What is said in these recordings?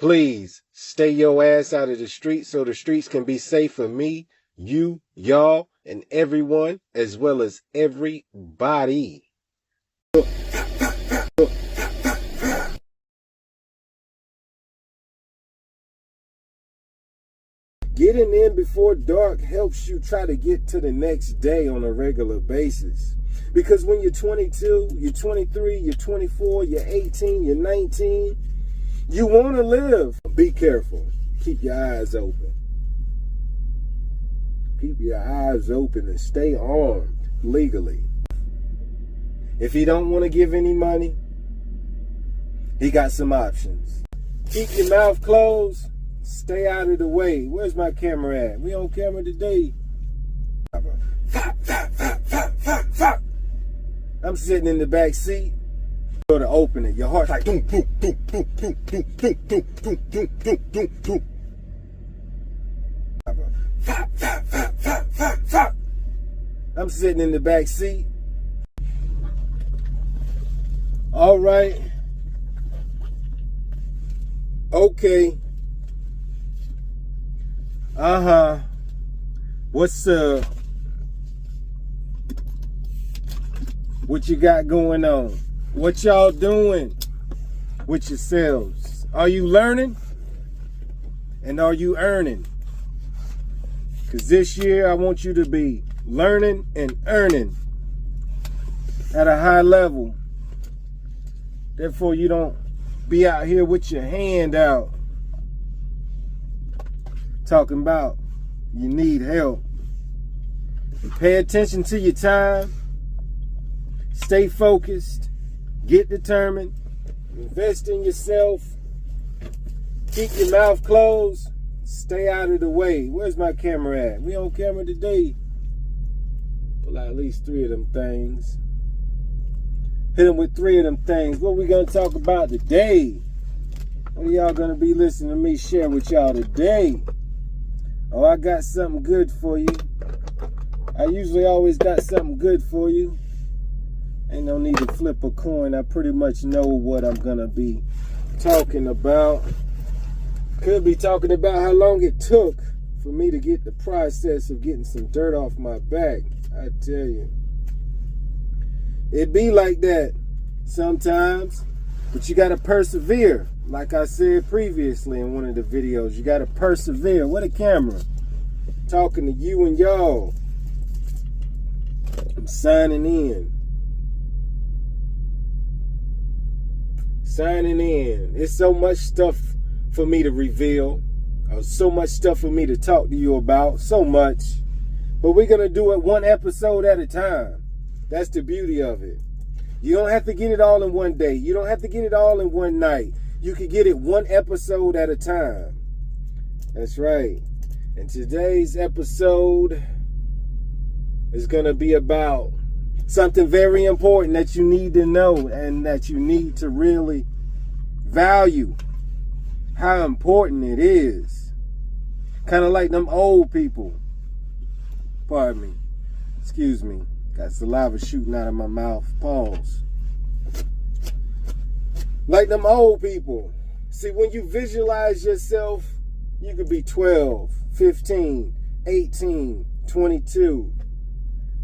Please stay your ass out of the streets so the streets can be safe for me, you, y'all, and everyone, as well as everybody. Getting in before dark helps you try to get to the next day on a regular basis. Because when you're 22, you're 23, you're 24, you're 18, you're 19, you want to live. Be careful. Keep your eyes open. Keep your eyes open and stay armed legally. If he don't want to give any money, he got some options. Keep your mouth closed. Stay out of the way. Where's my camera at? We on camera today. I'm sitting in the back seat. Go to open it. Your heart's like doom, doom, doom, doom, doom, doom, doom, doom, doom, doom, doom, doom, doom. I'm sitting in the back seat. All right. Okay. What's what you got going on? What y'all doing with yourselves? Are you learning? And are you earning? Because this year I want you to be learning and earning at a high level. Therefore, you don't be out here with your hand out talking about you need help. And pay attention to your time. Stay focused. Get determined. Invest in yourself. Keep your mouth closed. Stay out of the way. Where's my camera at? We on camera today. Pull out at least 3 of them things. Hit them with 3 of them things. What we gonna talk about today? What are y'all gonna be listening to me share with y'all today? Oh, I got something good for you. I usually always got something good for you. Ain't no need to flip a coin. I pretty much know what I'm gonna be talking about. Could be talking about how long it took for me to get the process of getting some dirt off my back. I tell you. It be like that sometimes, but you gotta persevere. Like I said previously in one of the videos, you gotta persevere. What a camera. Talking to you and y'all. I'm signing in. Signing in. It's so much stuff for me to reveal. So much stuff for me to talk to you about. So much. But we're gonna do it one episode at a time. That's the beauty of it. You don't have to get it all in one day. You don't have to get it all in one night. You can get it one episode at a time. That's right. And today's episode is going to be about something very important that you need to know and that you need to really value how important it is. Kind of like them old people. Pardon me. Excuse me. Got saliva shooting out of my mouth. Pause. Like them old people. See, when you visualize yourself, you could be 12, 15, 18, 22.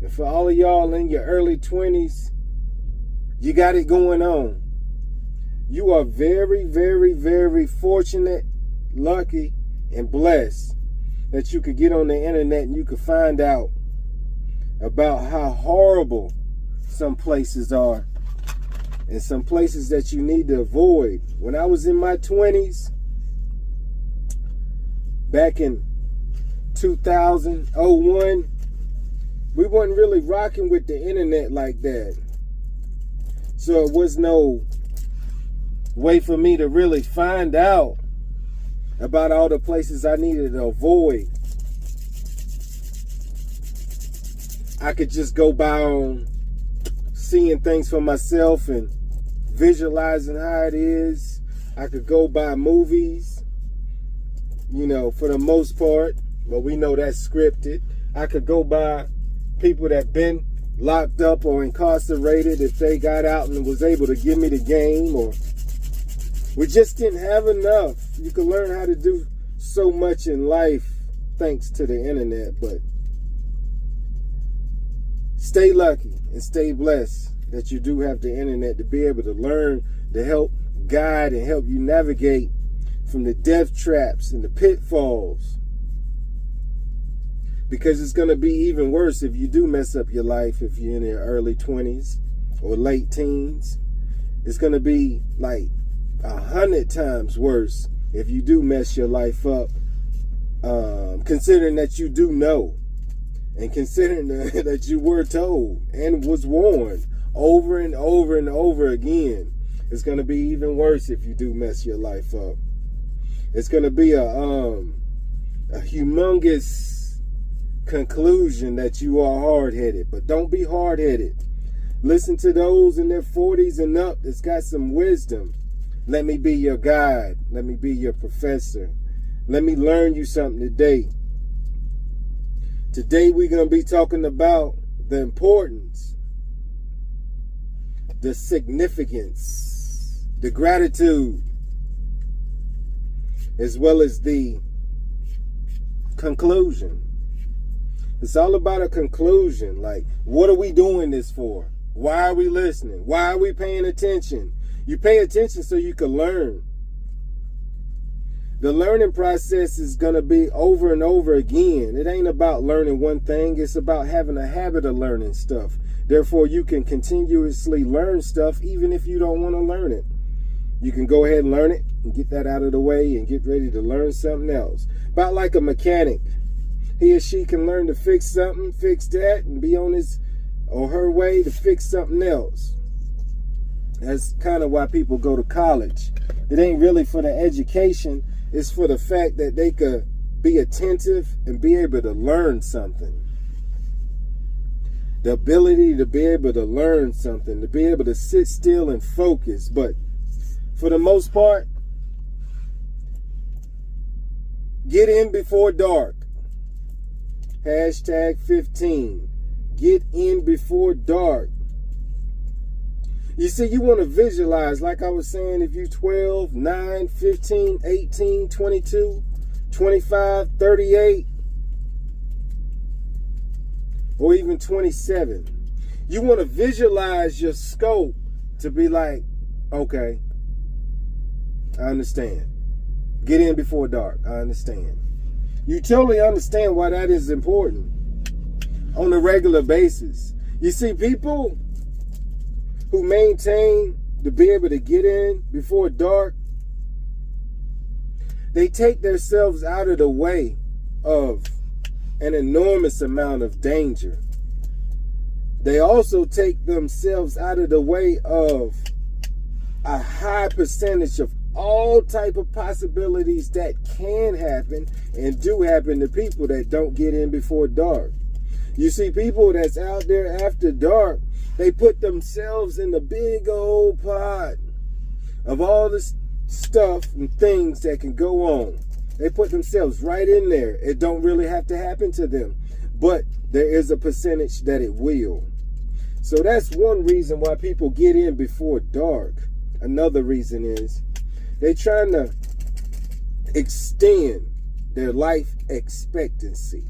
And for all of y'all in your early 20s, you got it going on. You are very, very, very fortunate, lucky, and blessed that you could get on the internet and you could find out about how horrible some places are. And some places that you need to avoid. When I was in my 20s, back in 2001, we wasn't really rocking with the internet like that. So it was no way for me to really find out about all the places I needed to avoid. I could just go by on seeing things for myself and visualizing how it is. I could go by movies, you know, for the most part, but we know that's scripted. I could go by people that been locked up or incarcerated if they got out and was able to give me the game, or We just didn't have enough. You can learn how to do so much in life thanks to the internet, but stay lucky and stay blessed that you do have the internet to be able to learn, to help guide and help you navigate from the death traps and the pitfalls. Because it's going to be even worse if you do mess up your life if you're in your early 20s or late teens. It's going to be like 100 times worse if you do mess your life up, considering that you do know, and considering that you were told and was warned over and over and over again. It's going to be even worse if you do mess your life up. It's going to be a humongous conclusion that you are hard-headed. But don't be hard-headed. Listen to those in their 40s and up that's got some wisdom. Let me be your guide. Let me be your professor. Let me learn you something today. Today we're going to be talking about the importance, the significance, the gratitude, as well as the conclusion. It's all about a conclusion. Like, what are we doing this for? Why are we listening? Why are we paying attention? You pay attention so you can learn. The learning process is going to be over and over again. It ain't about learning one thing. It's about having a habit of learning stuff. Therefore, you can continuously learn stuff even if you don't want to learn it. You can go ahead and learn it and get that out of the way and get ready to learn something else. About like a mechanic. He or she can learn to fix something, fix that, and be on his or her way to fix something else. That's kind of why people go to college. It ain't really for the education. It's for the fact that they could be attentive and be able to learn something. The ability to be able to learn something, to be able to sit still and focus. But for the most part, get in before dark. Hashtag 15. Get in before dark. You see, you want to visualize, like I was saying, if you're 12, 9, 15, 18, 22, 25, 38, or even 27. You want to visualize your scope to be like, okay, I understand. Get in before dark. I understand. You totally understand why that is important on a regular basis. You see, people who maintain to be able to get in before dark, they take themselves out of the way of an enormous amount of danger. They also take themselves out of the way of a high percentage of all type of possibilities that can happen and do happen to people that don't get in before dark. You see, people that's out there after dark, they put themselves in the big old pot of all this stuff and things that can go on. They put themselves right in there. It don't really have to happen to them, but there is a percentage that it will. So that's one reason why people get in before dark. Another reason is they're trying to extend their life expectancy.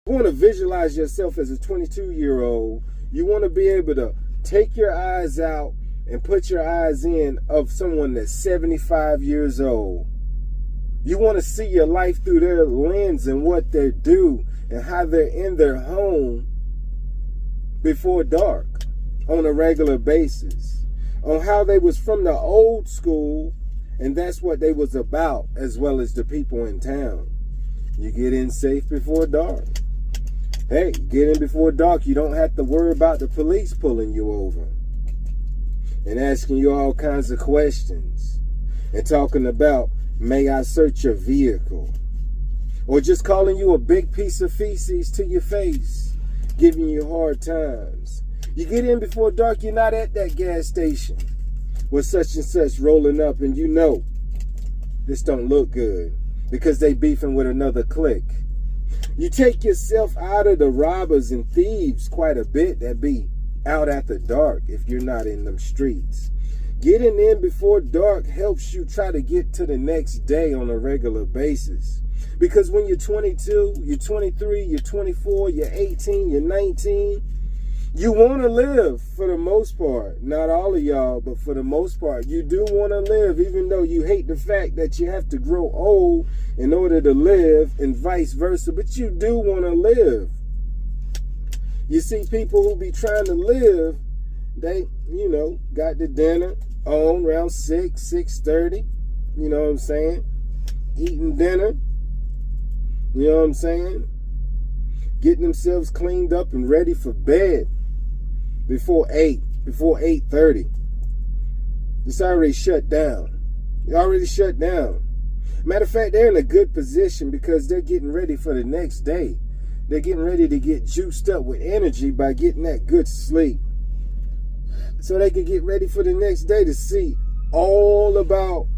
You want to visualize yourself as a 22-year-old. You want to be able to take your eyes out and put your eyes in of someone that's 75 years old. You want to see your life through their lens and what they do and how they're in their home before dark on a regular basis. On how they was from the old school, and that's what they was about, as well as the people in town. You get in safe before dark. Hey, get in before dark. You don't have to worry about the police pulling you over and asking you all kinds of questions and talking about, may I search your vehicle? Or just calling you a big piece of feces to your face, giving you hard times. You get in before dark, you're not at that gas station with such and such rolling up, and you know this don't look good because they beefing with another clique. You take yourself out of the robbers and thieves quite a bit that be out after dark if you're not in them streets. Getting in before dark helps you try to get to the next day on a regular basis. Because when you're 22, you're 23, you're 24, you're 18, you're 19, you want to live for the most part. Not all of y'all, but for the most part, you do want to live, even though you hate the fact that you have to grow old in order to live and vice versa. But you do want to live. You see people who be trying to live, they, got the dinner on around 6:30. You know what I'm saying? Eating dinner. You know what I'm saying? Getting themselves cleaned up and ready for bed before 8:30. It's already shut down. It already shut down. Matter of fact, they're in a good position because they're getting ready for the next day. They're getting ready to get juiced up with energy by getting that good sleep. So they can get ready for the next day to see all about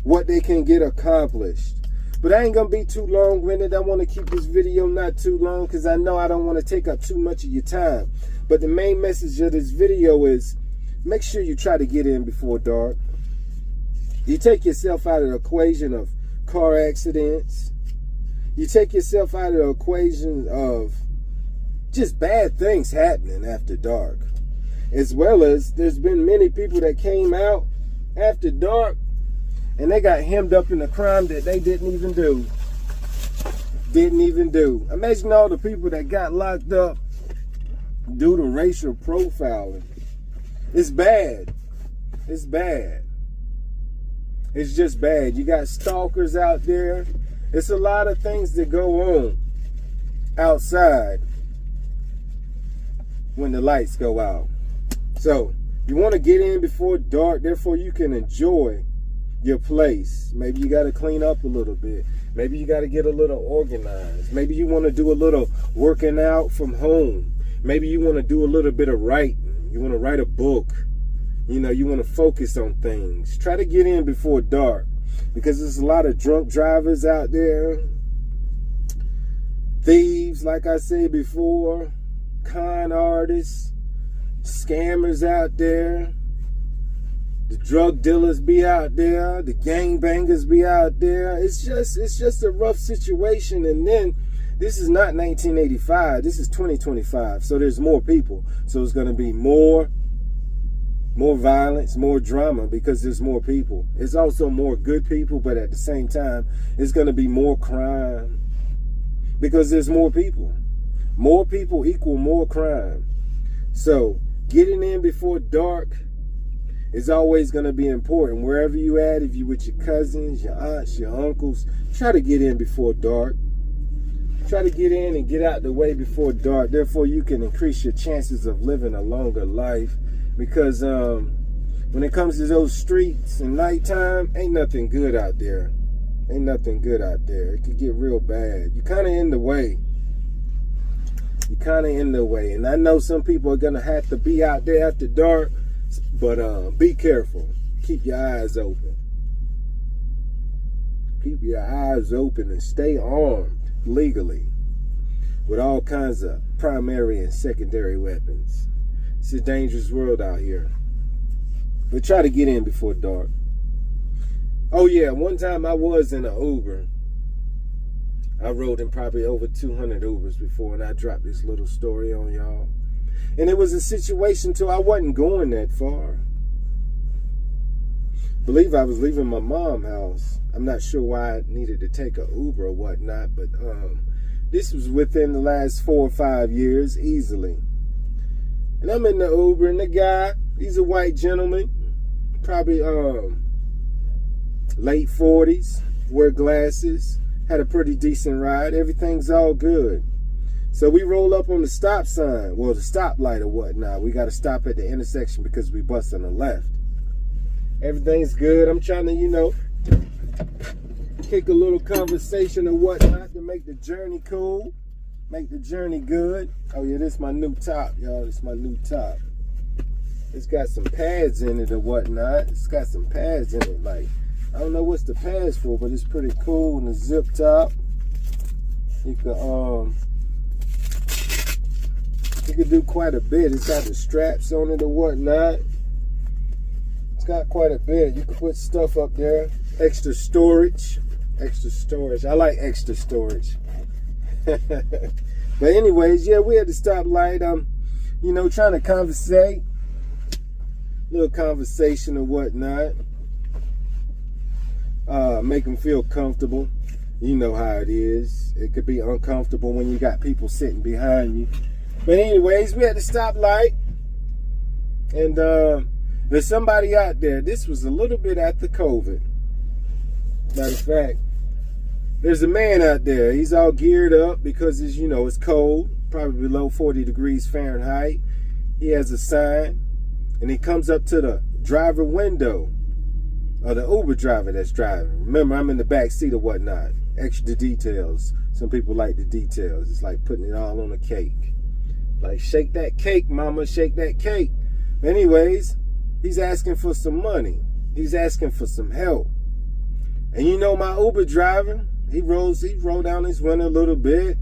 what they can get accomplished. But I ain't going to be too long-winded. I want to keep this video not too long because I know I don't want to take up too much of your time. But the main message of this video is make sure you try to get in before dark. You take yourself out of the equation of car accidents. You take yourself out of the equation of just bad things happening after dark. As well as there's been many people that came out after dark and they got hemmed up in a crime that they didn't even do. Imagine all the people that got locked up due to racial profiling. It's bad. It's bad. It's just bad. You got stalkers out there. It's a lot of things that go on outside when the lights go out. So you want to get in before dark, therefore you can enjoy your place. Maybe you got to clean up a little bit. Maybe you got to get a little organized. Maybe you want to do a little working out from home. Maybe you want to do a little bit of writing. You want to write a book. You want to focus on things. Try to get in before dark because there's a lot of drunk drivers out there. Thieves, like I said before. Con artists. Scammers out there. The drug dealers be out there. The gangbangers be out there. It's just a rough situation. And then this is not 1985. This is 2025. So there's more people. So it's going to be more violence, more drama because there's more people. It's also more good people, but at the same time, it's going to be more crime because there's more people. More people equal more crime. So getting in before dark is always going to be important. Wherever you at, if you with your cousins, your aunts, your uncles, try to get in before dark. Try to get in and get out the way before dark. Therefore, you can increase your chances of living a longer life. Because when it comes to those streets and nighttime, ain't nothing good out there. Ain't nothing good out there. It could get real bad. You're kind of in the way. You're kind of in the way. And I know some people are going to have to be out there after dark. But be careful. Keep your eyes open. Keep your eyes open and stay armed legally with all kinds of primary and secondary weapons. It's a dangerous world out here. But try to get in before dark. Oh yeah, one time I was in an Uber. I rode in probably over 200 Ubers before, and I dropped this little story on y'all. And it was a situation too, I wasn't going that far. I believe I was leaving my mom's house. I'm not sure why I needed to take an Uber or whatnot, but this was within the last 4 or 5 years, easily. And I'm in the Uber, and the guy, he's a white gentleman, probably late 40s, wear glasses, had a pretty decent ride. Everything's all good. So we roll up on the stop sign, well, the stoplight or whatnot. We got to stop at the intersection because we bust on the left. Everything's good. I'm trying to, kick a little conversation or whatnot to make the journey cool. Make the journey good. Oh yeah, this is my new top, y'all. This is my new top. It's got some pads in it or whatnot. It's got some pads in it. Like, I don't know what's the pads for, but it's pretty cool. And the zip top. You could do quite a bit. It's got the straps on it or whatnot. It's got quite a bit. You can put stuff up there. Extra storage. Extra storage. I like extra storage. But anyways, yeah, we at the stoplight. You know, trying to conversate. Little conversation or whatnot. Make them feel comfortable. You know how it is. It could be uncomfortable when you got people sitting behind you. But anyways, we at the stoplight. And there's somebody out there. This was a little bit after COVID. Matter of fact, there's a man out there. He's all geared up because it's, you know, it's cold, probably below 40 degrees Fahrenheit. He has a sign, and he comes up to the driver window of the Uber driver that's driving. Remember, I'm in the back seat or whatnot. Extra details. Some people like the details. It's like putting it all on a cake. Like, shake that cake, mama, shake that cake. Anyways, he's asking for some money. He's asking for some help. And you know, my Uber driver, he rolled down his window a little bit.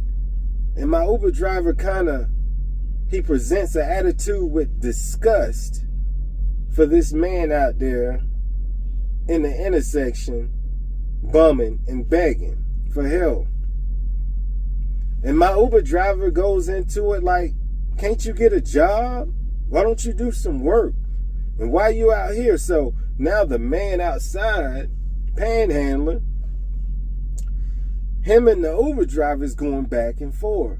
And my Uber driver he presents an attitude with disgust for this man out there in the intersection bumming and begging for help. And my Uber driver goes into it like, can't you get a job? Why don't you do some work? And why are you out here? So now the man outside, panhandler, him and the Uber driver is going back and forth.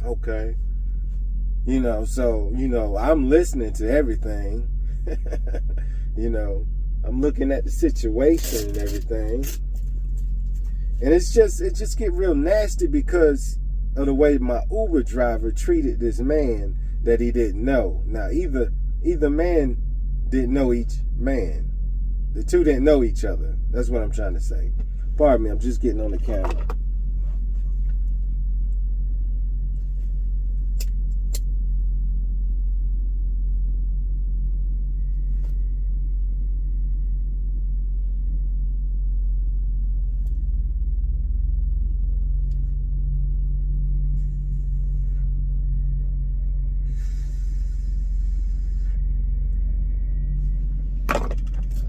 Okay. You know, so, you know, I'm listening to everything. You know, I'm looking at the situation and everything. And it just get real nasty because of the way my Uber driver treated this man that he didn't know. Now, either man didn't know each man. The two didn't know each other. That's what I'm trying to say. Pardon me, I'm just getting on the camera.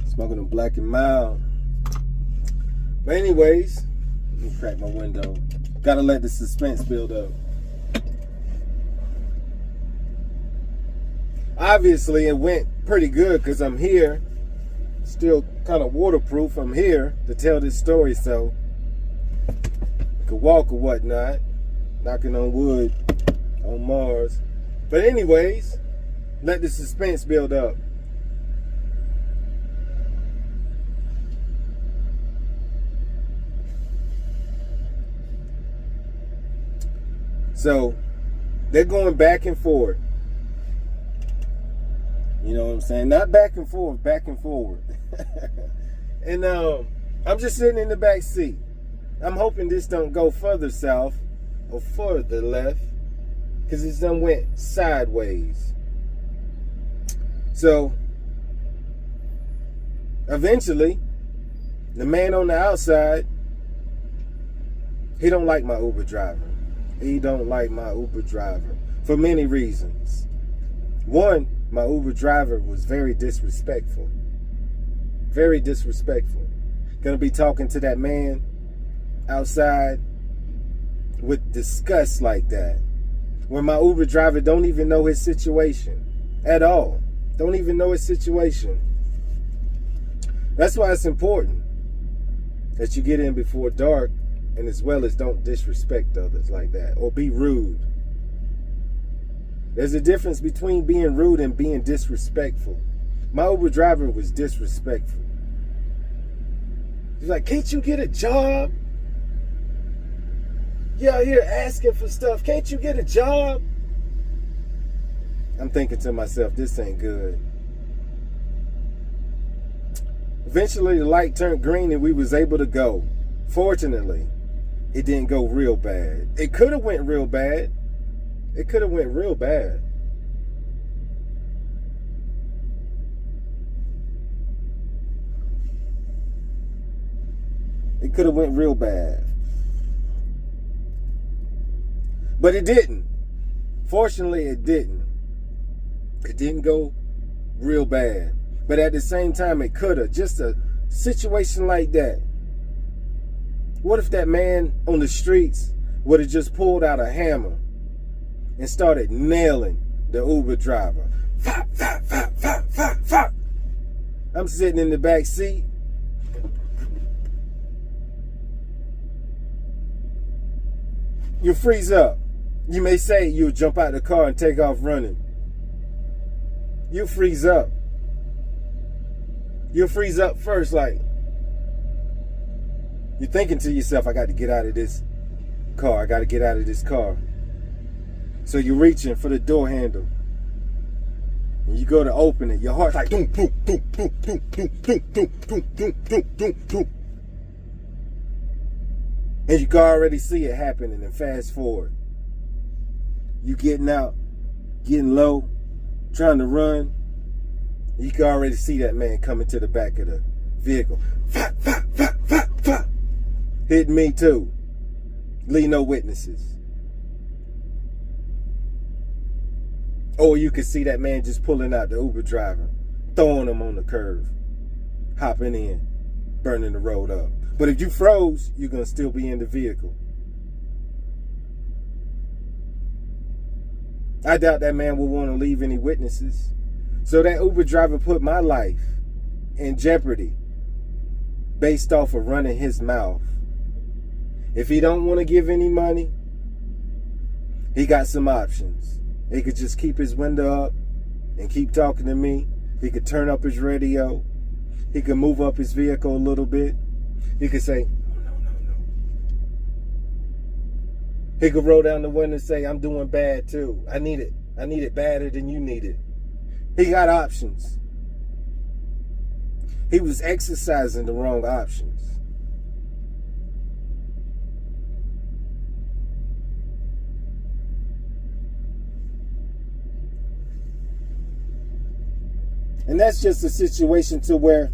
Smoking them Black and Mild. But anyways, let me crack my window. Gotta let the suspense build up. Obviously, it went pretty good because I'm here. Still kind of waterproof. I'm here to tell this story, so I could walk or whatnot. Knocking on wood on Mars. But anyways, let the suspense build up. So they're going back and forth. You know what I'm saying? Not back and forth, back and forward. And I'm just sitting in the back seat. I'm hoping this don't go further south or further left, because it done went sideways. So eventually, the man on the outside, he don't like my Uber driver. He don't like my Uber driver for many reasons. One, my Uber driver was very disrespectful. Very disrespectful. Gonna be talking to that man outside with disgust like that. When my Uber driver don't even know his situation at all. Don't even know his situation. That's why it's important that you get in before dark, and as well as don't disrespect others like that or be rude. There's a difference between being rude and being disrespectful. My Uber driver was disrespectful. He's like, can't you get a job? You're out here asking for stuff. Can't you get a job? I'm thinking to myself, this ain't good. Eventually the light turned green and we was able to go. Fortunately, it didn't go real bad. It could have went real bad. It could have went real bad. It could have went real bad. But it didn't. Fortunately, it didn't. It didn't go real bad. But at the same time, it could have. Just a situation like that. What if that man on the streets would have just pulled out a hammer and started nailing the Uber driver? Fuck, fuck, fuck, fuck, fuck, fuck. I'm sitting in the back seat. You freeze up. You may say you'll jump out the car and take off running. You freeze up. You'll freeze up first, like, you're thinking to yourself, I got to get out of this car. I got to get out of this car. So you're reaching for the door handle. And you go to open it. Your heart's like, boom, boom, boom, boom, boom, boom, boom, boom, boom, boom, boom, boom, boom. And you can already see it happening. And fast forward. You getting out, getting low, trying to run. You can already see that man coming to the back of the vehicle. Fuck, fuck, fuck, fuck, fuck. Hit me too. Leave no witnesses. Or you could see that man just pulling out the Uber driver, throwing him on the curb, hopping in, burning the road up. But if you froze, you're going to still be in the vehicle. I doubt that man will want to leave any witnesses. So that Uber driver put my life in jeopardy based off of running his mouth. If he don't want to give any money, he got some options. He could just keep his window up and keep talking to me. He could turn up his radio. He could move up his vehicle a little bit. He could say, no. He could roll down the window and say, I'm doing bad too. I need it. I need it badder than you need it. He got options. He was exercising the wrong options. And that's just a situation to where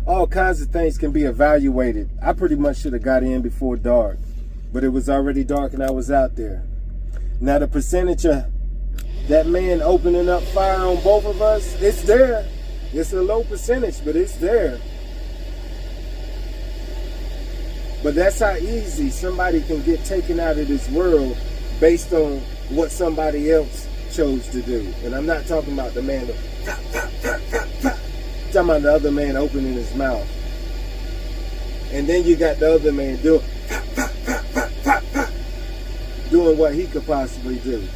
all kinds of things can be evaluated. I pretty much should have got in before dark, but it was already dark and I was out there. Now the percentage of that man opening up fire on both of us, it's there. It's a low percentage, but it's there. But that's how easy somebody can get taken out of this world based on what somebody else chose to do. And I'm not talking about the man I'm talking about the other man opening his mouth. And then you got the other man doing what he could possibly do.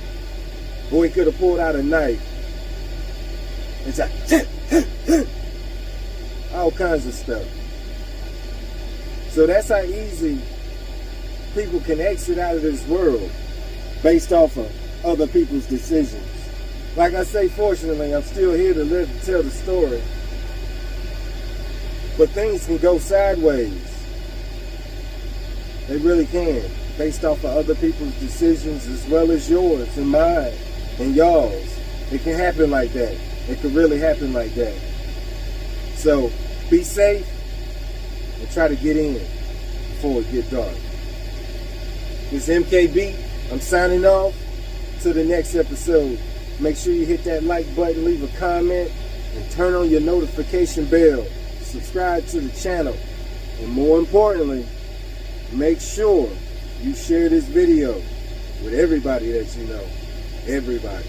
Or he could have pulled out a knife and said all kinds of stuff. So that's how easy people can exit out of this world based off of other people's decisions. Like I say, fortunately, I'm still here to live to tell the story. But things can go sideways. They really can, based off of other people's decisions as well as yours and mine and y'all's. It can happen like that. It can really happen like that. So be safe and try to get in before it gets dark. This is MKB. I'm signing off. Till the next episode. Make sure you hit that like button, leave a comment, and turn on your notification bell. Subscribe to the channel. And more importantly, make sure you share this video with everybody that you know. Everybody.